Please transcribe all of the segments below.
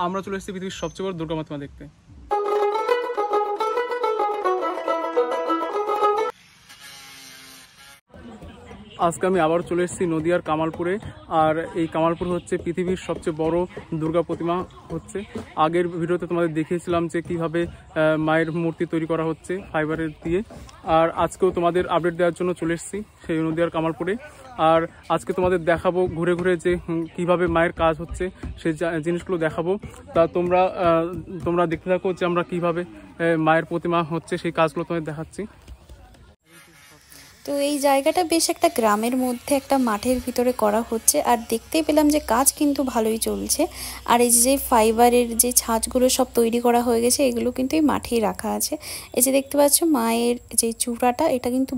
আমরা চলে এসেছি পৃথিবীর সবচেয়ে বড় দুর্গা প্রতিমা দেখতে। আজকে আমি আবার চলে এসেছি নদিয়ার কামালপুরে। আর এই কামালপুর হচ্ছে পৃথিবীর সবচেয়ে বড় দুর্গা প্রতিমা হচ্ছে। আগের ভিডিওতে তোমাদের দেখিয়েছিলাম যে কিভাবে মায়ের মূর্তি তৈরি করা হচ্ছে ফাইবারের দিয়ে। আর আজকেও তোমাদের আপডেট দেওয়ার জন্য চলে এসেছি সেই নদিয়ার কামালপুরে। আর আজকে তোমাদের দেখাবো ঘুরে ঘুরে যে কিভাবে মায়ের কাজ হচ্ছে, সেই জিনিসগুলো দেখাবো। তা তোমরা দেখতে থাকো যে আমরা কিভাবে মায়ের প্রতিমা হচ্ছে সেই কাজগুলো তোমাদের দেখাচ্ছি। তো এই জায়গাটা বেশ একটা গ্রামের মধ্যে একটা মাঠের ভিতরে করা হচ্ছে, আর দেখতেই পেলাম যে কাজ কিন্তু ভালোই চলছে। আর এই যে ফাইবারের যে ছাঁচগুলো সব তৈরি করা হয়ে গেছে, এগুলো কিন্তু এই মাঠেই রাখা আছে। এই যে দেখতে পাচ্ছ মায়ের যে চূড়াটা, এটা কিন্তু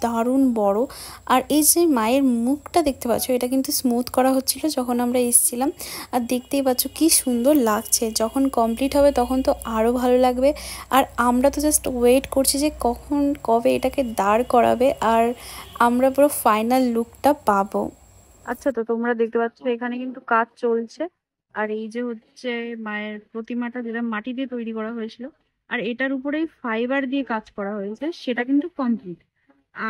দারুণ বড়। আর এই যে মায়ের মুখটা দেখতে পাচ্ছ, এটা কিন্তু স্মুথ করা হচ্ছিল যখন আমরা এসেছিলাম। আর দেখতেই পাচ্ছ কি সুন্দর লাগছে। যখন কমপ্লিট হবে তখন তো আরও ভালো লাগবে। আর আমরা তো জাস্ট ওয়েট করছি যে কবে এটাকে দাঁড় করাবে আর আমরা পুরো ফাইনাল লুকটা পাবো। আচ্ছা, তো তোমরা দেখতে পাচ্ছ এখানে কিন্তু কাজ চলছে। আর এই যে হচ্ছে মায়ের প্রতিমাটা, যেটা মাটি দিয়ে তৈরি করা হয়েছিল, আর এটার উপরেই ফাইবার দিয়ে কাজ করা হয়েছে, সেটা কিন্তু কমপ্লিট।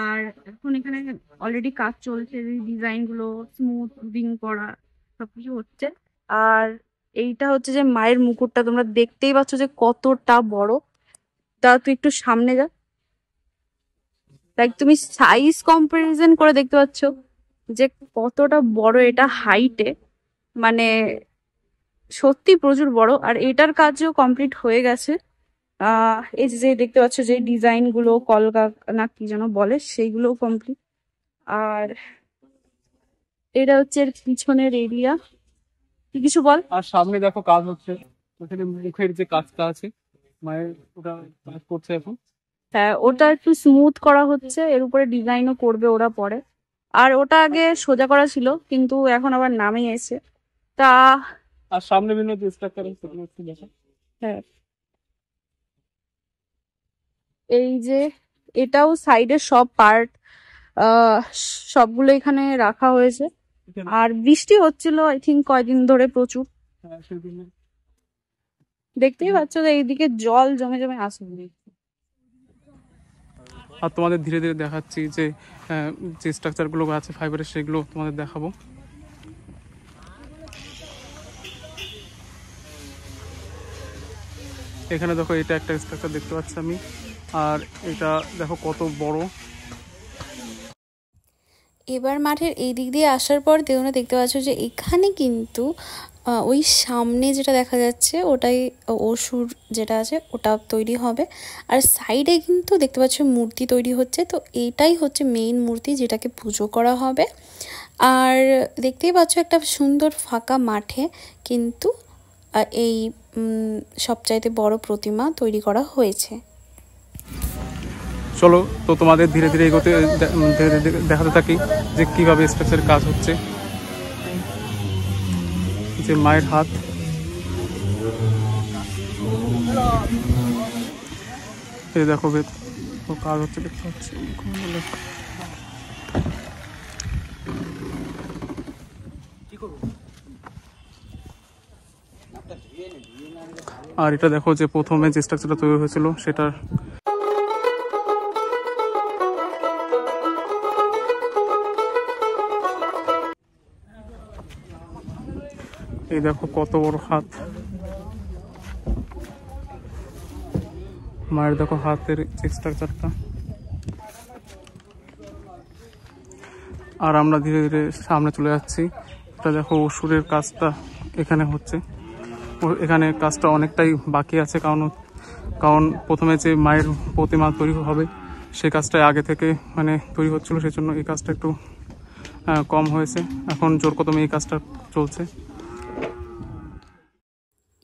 আর এখন এখানে অলরেডি কাজ চলছে, ডিজাইন গুলো স্মুথিং করা সবকিছু হচ্ছে। আর এইটা হচ্ছে যে মায়ের মুকুটটা, তোমরা দেখতেই পাচ্ছ যে কতটা বড়। তা তুই একটু সামনে যা, লাইক তুমি সাইজ কম্পারিজন করে দেখতে পাচ্ছ যে কতটা বড় এটা হাইটে, মানে সত্যি প্রচুর বড়। আর এটার কাজও কমপ্লিট হয়ে গেছে। এই যে দেখতে পাচ্ছ যে ডিজাইন গুলো কলকা না কি যেন বলে, সেইগুলো কমপ্লিট। আর এটা হচ্ছে এর পিছনের এরিয়া। কি কিছু বল। আর সামনে দেখো কাজ হচ্ছে, ওখানে মুখের যে কাজটা আছে মায়ের, ওটা কাজ করছে এখন। হ্যাঁ, ওটা একটু স্মুথ করা হচ্ছে, এর উপরে ডিজাইনও করবে ওরা পরে। আর ওটা আগে সোজা করা ছিল, কিন্তু এখন আবার নামে এসে। তা আর সামনে বিভিন্ন যে স্ট্রাকচার আছে সেগুলো একটু দেখো। হ্যাঁ, এই যে এটাও সাইডের সব পার্ট সবগুলো এখানে রাখা হয়েছে। আর বৃষ্টি হচ্ছিল আই থিঙ্ক কয়দিন ধরে প্রচুর। দেখতেই পাচ্ছ যে এইদিকে জল জমে জমে আসবে। আর তোমাদের ধীরে ধীরে দেখাচ্ছি যে যে স্ট্রাকচারগুলো আছে ফাইবারের, সেগুলো তোমাদের দেখাবো। এখানে দেখো এটা একটা স্ট্রাকচার দেখতে পাচ্ছি আমি, আর এটা দেখো কত বড়। এবার মাঠের এই দিক দিয়ে আসার পর তোমরা দেখতে পাচ্ছ যে এখানে কিন্তু ওই সামনে যেটা দেখা যাচ্ছে ওটাই অসুর যেটা আছে ওটা তৈরি হবে। আর সাইডে কিন্তু দেখতে পাচ্ছ মূর্তি তৈরি হচ্ছে, তো এইটাই হচ্ছে মেইন মূর্তি যেটাকে পুজো করা হবে। আর দেখতেই পাচ্ছ একটা সুন্দর ফাঁকা মাঠে কিন্তু এই সবচাইতে বড় প্রতিমা তৈরি করা হয়েছে। চলো তো তোমাদের ধীরে ধীরে এগোতে দেখাতে থাকি যে কিভাবে স্ট্রাকচারের কাজ হচ্ছে। যে মায়ের হাত, এই দেখো কাজ হচ্ছে দেখতে পাচ্ছি। আর এটা দেখো যে প্রথমে যে স্ট্রাকচারটা তৈরি হয়েছিল সেটার এই দেখো কত বড় হাত মায়ের, দেখো হাতের স্ট্রাকচারটা। আর আমরা ধীরে ধীরে সামনে চলে যাচ্ছি। এটা দেখো অসুরের কাজটা এখানে হচ্ছে। এখানে কাজটা অনেকটাই বাকি আছে, কারণ প্রথমে যে মায়ের প্রতিমা তৈরি হবে সেই কাজটাই আগে থেকে মানে তৈরি হচ্ছিল, সেই জন্য এই কাজটা একটু কম হয়েছে। এখন জোর কদমে এই কাজটা চলছে।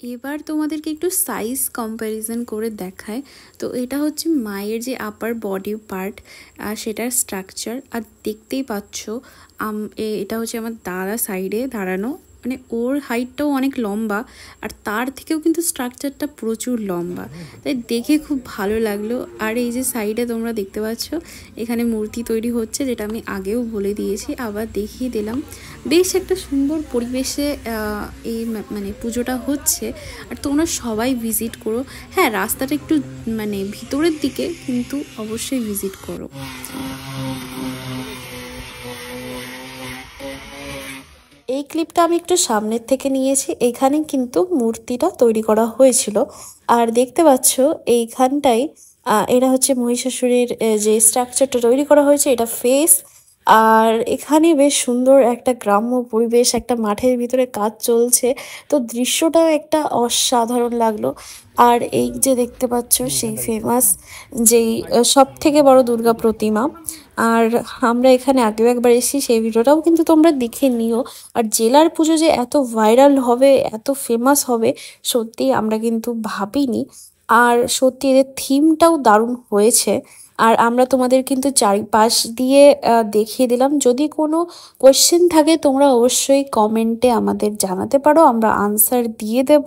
এবার তোমাদেরকে একটু সাইজ কম্প্যারিজন করে দেখায়। তো এটা হচ্ছে মায়ের যে আপার বডি পার্ট আর সেটার স্ট্রাকচার। আর দেখতেই পাচ্ছ এটা হচ্ছে আমার দাদা সাইডে দাঁড়ানো, মানে ওর হাইটটাও অনেক লম্বা আর তার থেকেও কিন্তু স্ট্রাকচারটা প্রচুর লম্বা, তাই দেখে খুব ভালো লাগলো। আর এই যে সাইডে তোমরা দেখতে পাচ্ছ এখানে মূর্তি তৈরি হচ্ছে, যেটা আমি আগেও বলে দিয়েছি, আবার দেখিয়ে দিলাম। বেশ একটা সুন্দর পরিবেশে এই মানে পুজোটা হচ্ছে, আর তোমরা সবাই ভিজিট করো। হ্যাঁ, রাস্তাটা একটু মানে ভিতরের দিকে, কিন্তু অবশ্যই ভিজিট করো। এই ক্লিপটা আমি একটু সামনের থেকে নিয়েছি, এখানে কিন্তু মূর্তিটা তৈরি করা হয়েছিল। আর দেখতে পাচ্ছ এইখানটায় এটা হচ্ছে মহিষাসুরের যে স্ট্রাকচারটা তৈরি করা হয়েছে, এটা ফেস। আর এখানে বেশ সুন্দর একটা গ্রাম্য পরিবেশ, একটা মাঠের ভিতরে কাজ চলছে, তো দৃশ্যটাও একটা অসাধারণ লাগলো। আর এই যে দেখতে পাচ্ছ সেই ফেমাস যেই সব থেকে বড় দুর্গা প্রতিমা, আর আমরা এখানে আগেও একবার এসেছি, সেই ভিডিওটাও কিন্তু তোমরা দেখে নিও। আর জেলার পুজো যে এত ভাইরাল হবে, এত ফেমাস হবে, সত্যি আমরা কিন্তু ভাবিনি। আর সত্যি এদের থিমটাও দারুণ হয়েছে। আর আমরা তোমাদের কিন্তু চারিপাশ দিয়ে দেখিয়ে দিলাম। যদি কোনো কোয়েশ্চেন থাকে তোমরা অবশ্যই কমেন্টে আমাদের জানাতে পারো, আমরা আনসার দিয়ে দেব,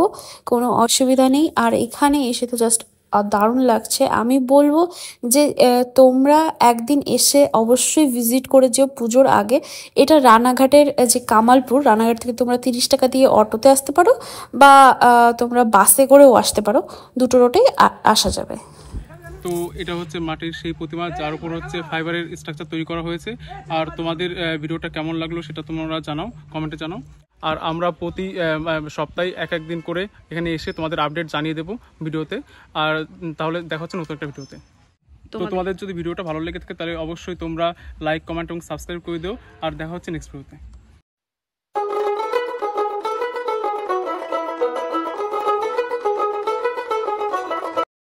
কোনো অসুবিধা নেই। আর এখানে এসে তো জাস্ট দারুণ লাগছে। আমি বলবো যে তোমরা একদিন এসে অবশ্যই ভিজিট করে যেও পুজোর আগে। এটা রানাঘাটের যে কামালপুর, রানাঘাট থেকে তোমরা 30 টাকা দিয়ে অটোতে আসতে পারো, বা তোমরা বাসে করেও আসতে পারো, দুটো রোটেই আসা যাবে। তো এটা হচ্ছে মাটির সেই প্রতিমা, যার উপর হচ্ছে ফাইবারের স্ট্রাকচার তৈরি করা হয়েছে। আর তোমাদের ভিডিওটা কেমন লাগলো সেটা তোমরা জানাও, কমেন্টে জানাও। আর আমরা প্রতি সপ্তাহে এক দিন করে এখানে এসে তোমাদের আপডেট জানিয়ে দেবো ভিডিওতে। আর তাহলে দেখা হচ্ছে নতুন একটা ভিডিওতে। তো তোমাদের যদি ভিডিওটা ভালো লেগে থাকে তাহলে অবশ্যই তোমরা লাইক, কমেন্ট এবং সাবস্ক্রাইব করে দিও। আর দেখা হচ্ছে নেক্সট ভিডিওতে।